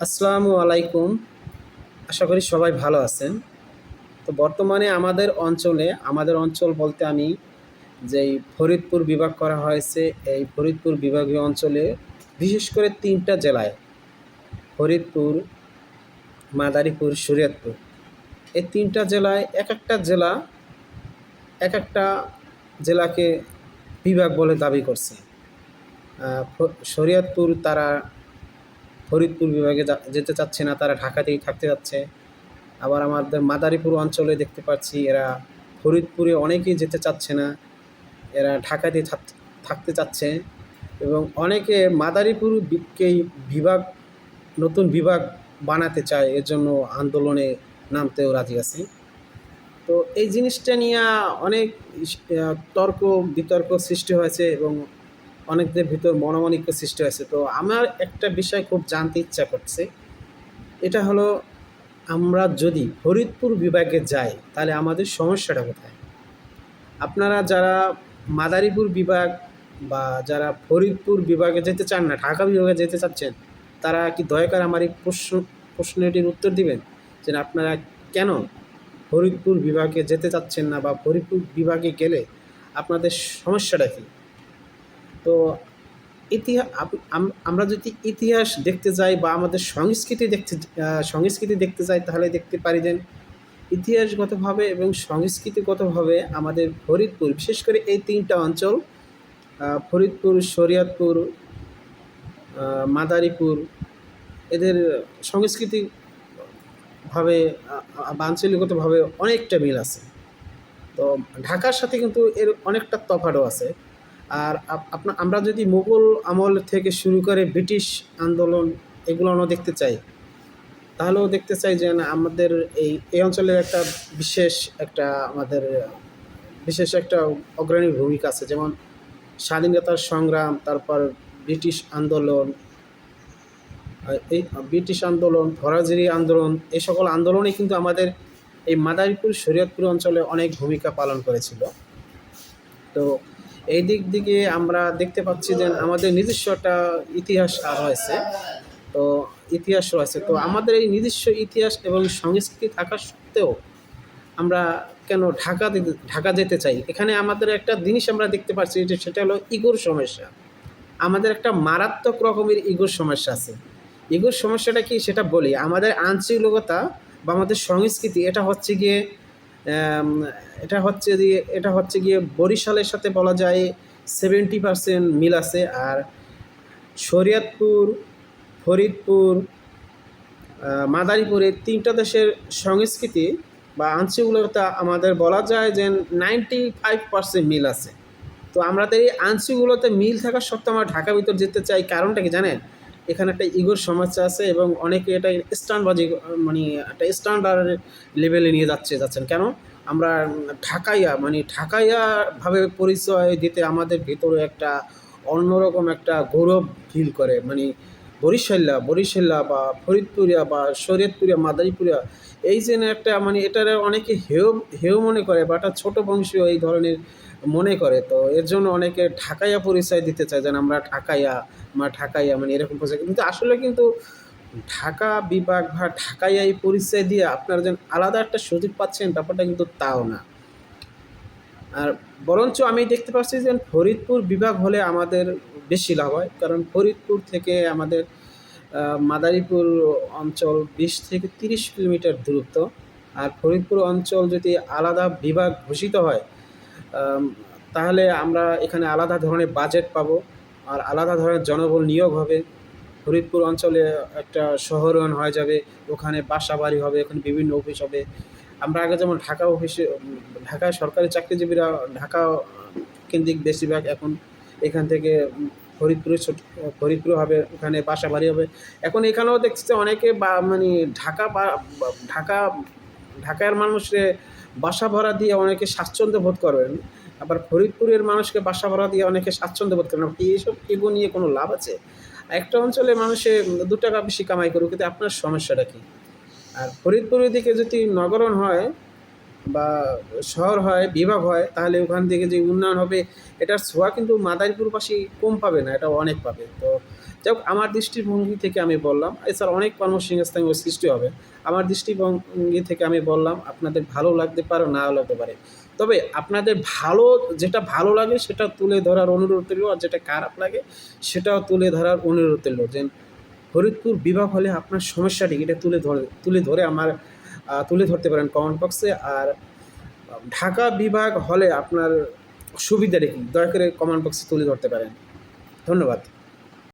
আসসালামু আলাইকুম। আশা করি সবাই ভালো আছেন। তো বর্তমানে আমাদের অঞ্চল বলতে আমি যেই ফরিদপুর বিভাগ করা হয়েছে, এই ফরিদপুর বিভাগীয় অঞ্চলে বিশেষ করে ৩ টা জেলায় ফরিদপুর, মাদারীপুর, শরীয়তপুর। এই ৩ টা জেলায় একেকটা জেলা একেকটা জেলাকে বিভাগ বলে দাবি করছে। শরীয়তপুর তারা ফরিদপুর বিভাগে যেতে চাচ্ছে না, তারা ঢাকাতেই থাকতে চাচ্ছে। আবার আমাদের মাদারীপুর অঞ্চলে দেখতে পাচ্ছি এরা ফরিদপুরে অনেকেই যেতে চাচ্ছে না, এরা ঢাকাতে থাকতে চাচ্ছে এবং অনেকে মাদারীপুরকেই বিভাগ নতুন বিভাগ বানাতে চায়, এর জন্য আন্দোলনে নামতেও রাজি আছে। তো এই জিনিসটা নিয়ে অনেক তর্ক বিতর্ক সৃষ্টি হয়েছে এবং অনেকদের ভিতর মনোমালিন্য সৃষ্টি হয়েছে। তো আমার একটা বিষয় খুব জানতে ইচ্ছা করছে, এটা হলো আমরা যদি ফরিদপুর বিভাগে যাই তাহলে আমাদের সমস্যাটা কোথায়? আপনারা যারা মাদারীপুর বিভাগ বা যারা ফরিদপুর বিভাগে যেতে চান না, ঢাকা বিভাগে যেতে চাচ্ছেন, তারা কি দয়া করে আমার এই প্রশ্নটির উত্তর দিবেন যে আপনারা কেন ফরিদপুর বিভাগে যেতে চাচ্ছেন না, বা ফরিদপুর বিভাগে গেলে আপনাদের সমস্যাটা কী? তো আমরা যদি ইতিহাস দেখতে যাই বা আমাদের সংস্কৃতি দেখতে যাই, তাহলে দেখতে পারি যে ইতিহাসগতভাবে এবং সংস্কৃতিগতভাবে আমাদের ফরিদপুর, বিশেষ করে এই ৩ টা অঞ্চল, ফরিদপুর, শরীয়তপুর, মাদারীপুর, এদের সংস্কৃতিভাবে বা আঞ্চলিকগতভাবে অনেকটা মিল আছে। তো ঢাকার সাথে কিন্তু এর অনেকটা তফাৎও আছে। আর আমরা যদি মুঘল আমল থেকে শুরু করে ব্রিটিশ আন্দোলন এগুলোও দেখতে চাই, তাহলেও দেখতে চাই যে না, আমাদের এই অঞ্চলের আমাদের বিশেষ একটা অগ্রণী ভূমিকা আছে। যেমন স্বাধীনতার সংগ্রাম, তারপর ব্রিটিশ আন্দোলন, ফরাজিরি আন্দোলন, এই সকল আন্দোলনে কিন্তু আমাদের এই মাদারীপুর, শরীয়তপুর অঞ্চলে অনেক ভূমিকা পালন করেছিল। তো এই দিক থেকে আমরা দেখতে পাচ্ছি যে আমাদের নিজস্ব একটা ইতিহাস রয়েছে। তো আমাদের এই নিজস্ব ইতিহাস এবং সংস্কৃতি থাকা সত্ত্বেও আমরা কেন ঢাকা যেতে চাই? এখানে আমাদের একটা জিনিস আমরা দেখতে পাচ্ছি, সেটা হলো ইগোর সমস্যা। আমাদের একটা মারাত্মক রকমের ইগোর সমস্যা আছে। ইগোর সমস্যাটা কি সেটা বলি। আমাদের আঞ্চলিকতা বা আমাদের সংস্কৃতি এটা হচ্ছে গিয়ে বরিশালের সাথে বলা যায় 70% মিল আছে। আর শরীয়তপুর, ফরিদপুর, মাদারীপুর, এই ৩ টা দেশের সংস্কৃতি বা আঞ্চলিকতা আমাদের বলা যায় যে 95% মিল আছে। তো আমাদের এই আঞ্চলিকগুলোতে মিল থাকা সত্ত্বেও আমরা ঢাকা ভিতর যেতে চাই, কারণটা কি জানেন? এখানে একটা ইগোর সমস্যা আছে এবং অনেকে এটা মানে একটা স্ট্যান্ডার্ড লেভেলে নিয়ে যাচ্ছেন কেন? আমরা ঢাকাইয়াভাবে পরিচয় দিতে আমাদের ভেতরে একটা অন্যরকম একটা গৌরব ফিল করে। মানে বরিশাল্লা বা ফরিদপুরিয়া বা শরীয়তপুরিয়া, মাদারীপুরিয়া, এই যে একটা এটার অনেকে হেয় মনে করে বা একটা ছোটো বংশীয় এই ধরনের মনে করে। তো এর জন্য অনেকে ঢাকাইয়া পরিচয় দিতে চায়, যেন আমরা ঢাকাইয়া এরকম পরিচয়। কিন্তু আসলে কিন্তু ঢাকা বিভাগ বা ঢাকাইয়া এই পরিচয় দিয়ে আপনারা যেন আলাদা একটা সুযোগ পাচ্ছেন, ব্যাপারটা কিন্তু তাও না। আর বরঞ্চ আমি দেখতে পাচ্ছি যে ফরিদপুর বিভাগ হলে আমাদের বেশি লাভ হয়, কারণ ফরিদপুর থেকে আমাদের মাদারীপুর অঞ্চল 20 থেকে 30 কিলোমিটার দূরত্ব। আর ফরিদপুর অঞ্চল যদি আলাদা বিভাগ ঘোষিত হয়, তাহলে আমরা এখানে আলাদা ধরনের বাজেট পাবো, আর আলাদা ধরনের জনবল নিয়োগ হবে। ফরিদপুর অঞ্চলে একটা শহরায়ন হয়ে যাবে, ওখানে বাসা বাড়ি হবে, ওখানে বিভিন্ন অফিস হবে। আমরা আগে যেমন ঢাকায় সরকারি চাকরিজীবীরা ঢাকা কেন্দ্রিক বেশিরভাগ, এখন এখান থেকে ফরিদপুরে হবে, ওখানে বাসা বাড়ি হবে। এখন এখানেও দেখছি যে অনেকে ঢাকা ঢাকার মানুষকে বাসা ভাড়া দিয়ে অনেকে স্বাচ্ছন্দ্য বোধ করবেন, আবার ফরিদপুরের মানুষকে বাসা ভাড়া দিয়ে অনেকে স্বাচ্ছন্দ্য বোধ করেন। এইসব ইগো নিয়ে কোনো লাভ আছে? একটা অঞ্চলে মানুষে 2 টাকা বেশি কামাই করুক, কিন্তু আপনার সমস্যাটা কী? আর ফরিদপুরের দিকে যদি নগরায়ণ হয় বা শহর হয়, বিভাগ হয়, তাহলে ওখান থেকে যে উন্নয়ন হবে, এটার ছোঁয়া কিন্তু মাদারীপুরবাসী কম পাবে না, এটা অনেক পাবে। তো যাই হোক, আমার দৃষ্টিভঙ্গি থেকে আমি বললাম, এছাড়া অনেক কর্মসংস্থান সৃষ্টি হবে। আমার দৃষ্টিভঙ্গি থেকে আমি বললাম, আপনাদের ভালো লাগতে পারে, নাও লাগতে পারে। তবে আপনাদের যেটা ভালো লাগে সেটা তুলে ধরার অনুরোধ রইল, আর যেটা খারাপ লাগে সেটাও তুলে ধরার অনুরোধ রইল। যে ফরিদপুর বিভাগ হলে আপনার সমস্যাটি এটা তুলে ধরে তুলে ধরতে পারেন কমেন্ট বক্সে। আর ঢাকা বিভাগ হলে আপনার সুবিধাটা কি, দয়া করে কমেন্ট বক্সে তুলে ধরতে পারেন। ধন্যবাদ।